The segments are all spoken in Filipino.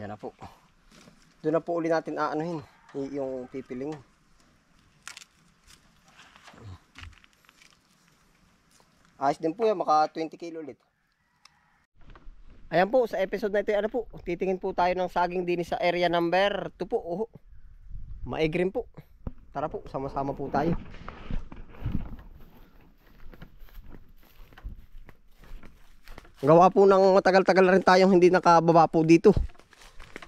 Yan na po. Doon na po uli natin aanuhin yung pipiling. Ayos din po yan, maka 20 kilo ulit. Ayan po, sa episode na ito, ano po, titingin po tayo ng saging din sa area number 2 po. Oh, maigrim po. Tara po, sama-sama po tayo. Gawa po ng matagal-tagal na rin tayong hindi nakababa po dito.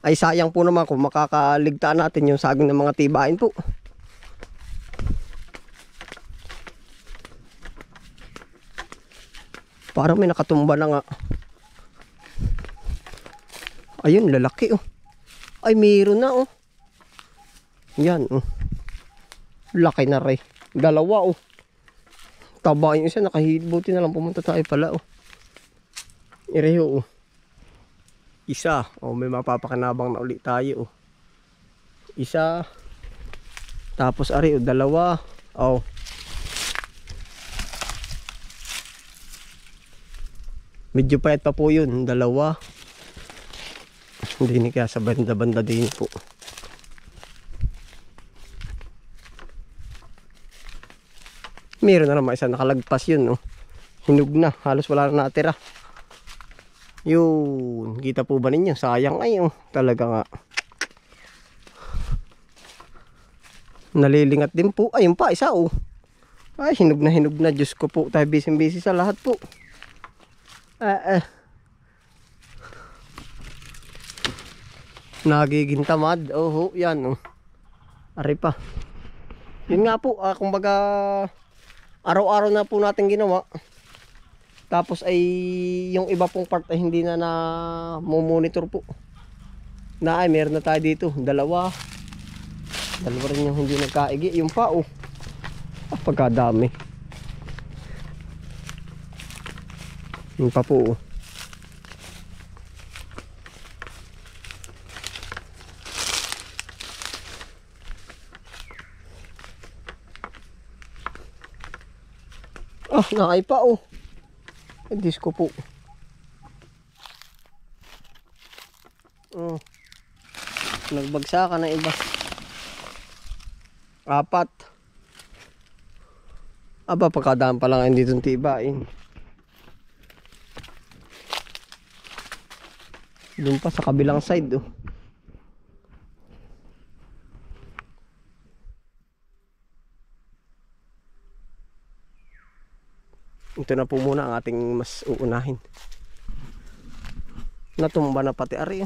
Ay sayang po naman kung makakaligtaan natin yung saging ng mga tibain po. Parang may nakatumba na nga. Ayun, lalaki oh. Ay, mayroon na oh. Yan oh. Laki na rin. Dalawa oh. Taba yung isa, nakahibuti na lang. Pumunta tayo pala oh. Ireho oh. Isa. Oh, may mapapakinabang na ulit tayo oh. Isa. Tapos ari oh, dalawa. Oh. Medyo payat pa po yun, dalawa. Hindi ni kaya sa banda-banda din po. Meron na naman isa nakalagpas yun, no? Hinug na, halos wala na natira. Yun, kita po ba ninyo? Sayang ay, oh. Talaga nga. Nalilingat din po. Ayun pa, isa oh. Ay, hinug na, Diyos ko po. Tayo busy sa lahat po. Nagiging tamad. Oh, yan oh. Ari pa. Yun nga po, kumbaga araw-araw na po natin ginawa. Tapos ay yung iba pong part ay hindi na monitor po. Na ay meron na tayo dito, dalawa rin yung hindi nagkaigi. Yung pa oh. Pagkadami. Yung pa po oh. Naay pa oh. Ay, Diyos ko po. Nagbagsakan na iba. 4. Aba, pagkadaan pa lang hindi itong tibain. Doon pa sa kabilang side oh. Ito na po muna ang ating mas uunahin. Natumba na pati ari.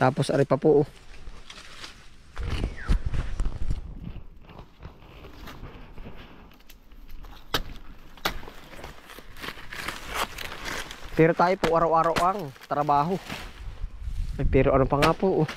Tapos ari pa po oh. Pero tayo po araw-araw ang trabaho. Pero ano pa nga po oh.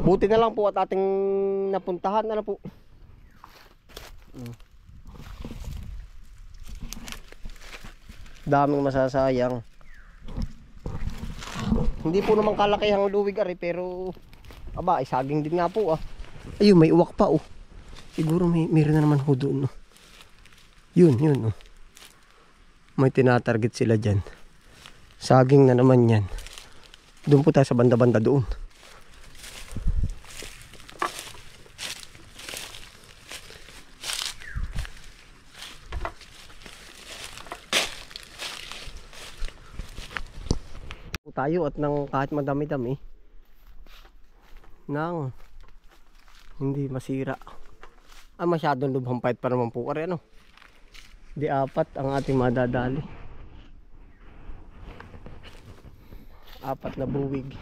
Buti na lang po at ating napuntahan na po. Daming masasayang. Hindi po naman kalakihang luwig ari, pero aba, ay saging din nga po ah. Ayun, may uwak pa oh. Siguro meron na naman ho doon. No? Yun oh. May tinatarget sila dyan. Saging na naman yan. Doon po tayo sa banda-banda doon. tayo at ng kahit madami-dami nang hindi masira. Masyadong lubhampayat pa naman po kare ano. Di apat ang ating madadali. Apat na buwig.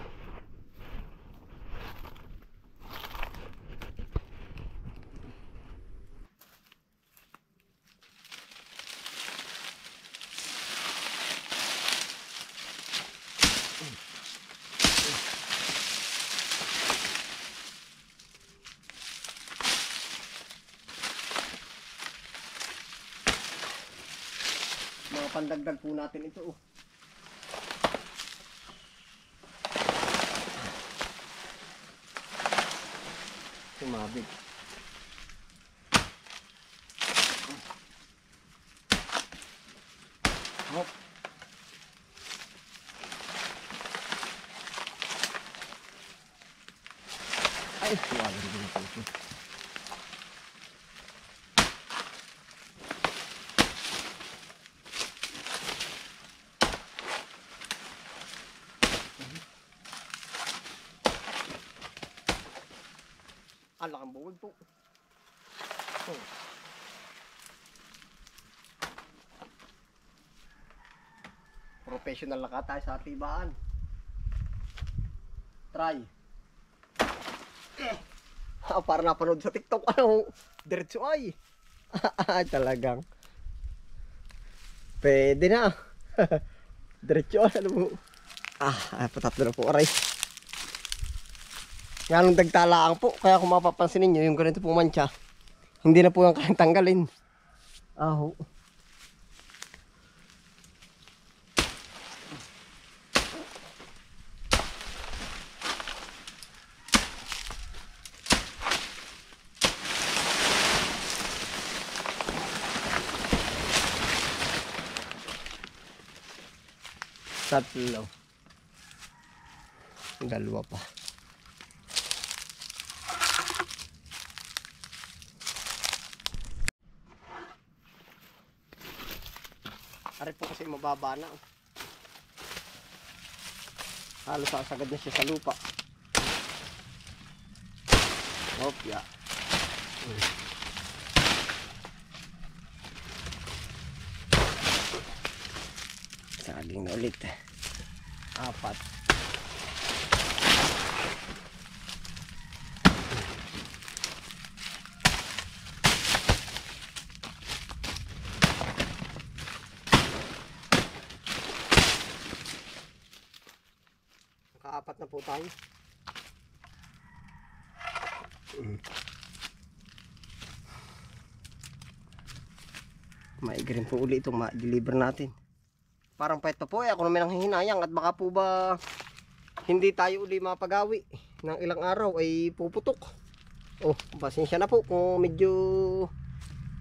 Mga pandagdag po natin ito. Sumabit. Hop. Ay, wala rin ito. Ang lakang buwag po. Oh. Professional na ka tayo sa tibaan. Try. Para napanood sa TikTok. Ano? Diretso ay. Talagang. Pwede na. Diretso ano mo. Patatlo na po aray. Nga nung dagtalaan po, kaya kung mapapansin ninyo, yung ganito pong mancha, hindi na po yung kayang tanggalin. Aho. Tatlo. Dalawa pa. Ari po kasi mababa na. Halos sasagad na siya sa lupa. Opya. Saging na ulit. Apat. Nakaapat na po tayo. Maigrin po ulit itong ma-deliver natin. Parang pahit pa po ako naman ang hihinayang at baka po ba hindi tayo uli mapagawi ng ilang araw ay puputok. Pasensya na po kung medyo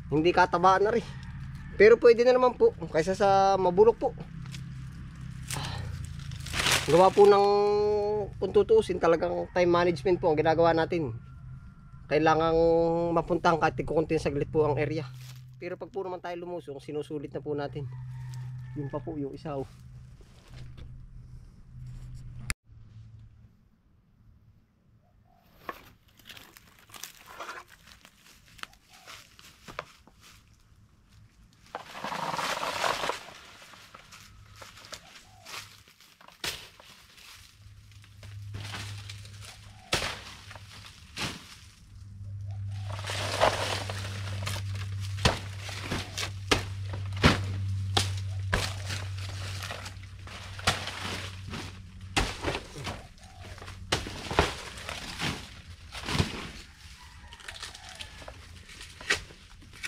hindi katabaan na rin. Pero pwede na naman po kaysa sa mabulok po. Gawa po ng kung tutuusin talagang time management po ang ginagawa natin. Kailangang mapuntahan kahit kukunting saglit po ang area. Pero pag po naman tayo lumusong, sinusulit na po natin. Yun pa po yung isa.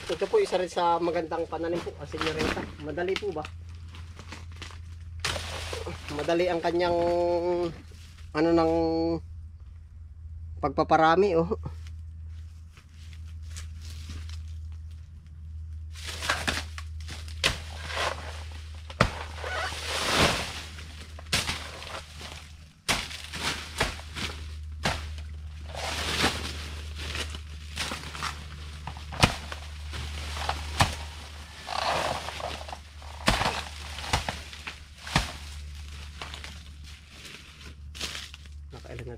Ito po isa rin sa magandang pananim po kasi nyorenta. Madali po ba? Madali ang kanyang ano ng pagpaparami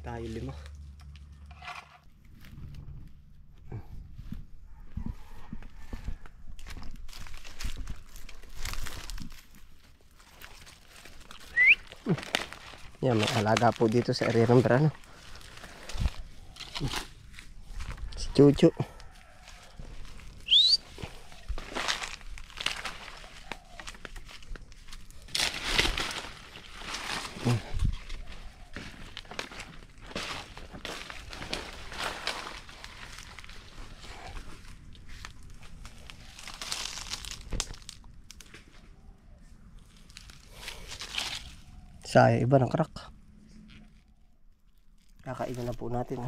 na tayo 5. Yan, may alaga po dito sa area ng Brano. Si Chuchu. Sa iba ng crack. Kakainin na po natin.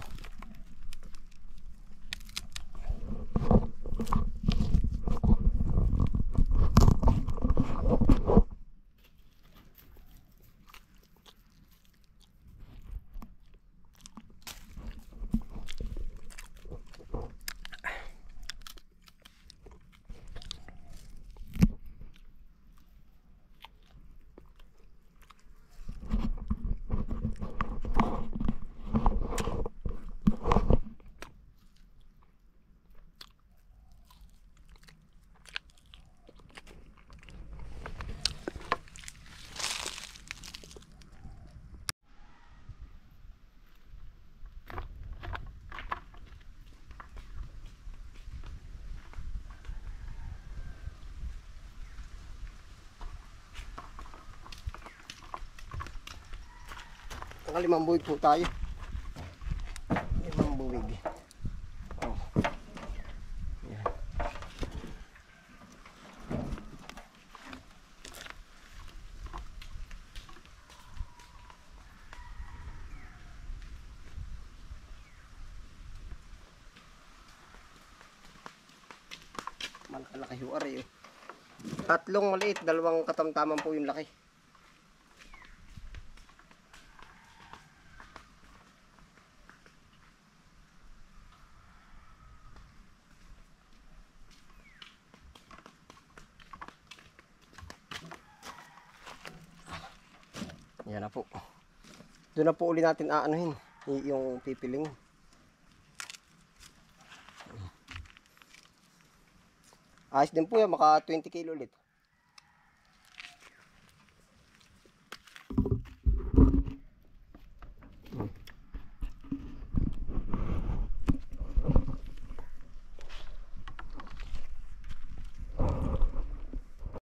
Nakalimang buwig po tayo. 5 buwig. Oh. Yan. Malaki yung aray. 3 maliit, 2 katamtaman po yung laki. Yan na po. Doon na po uli natin aanuhin yung pipiling. Ayos din po yan, maka 20 kilo ulit.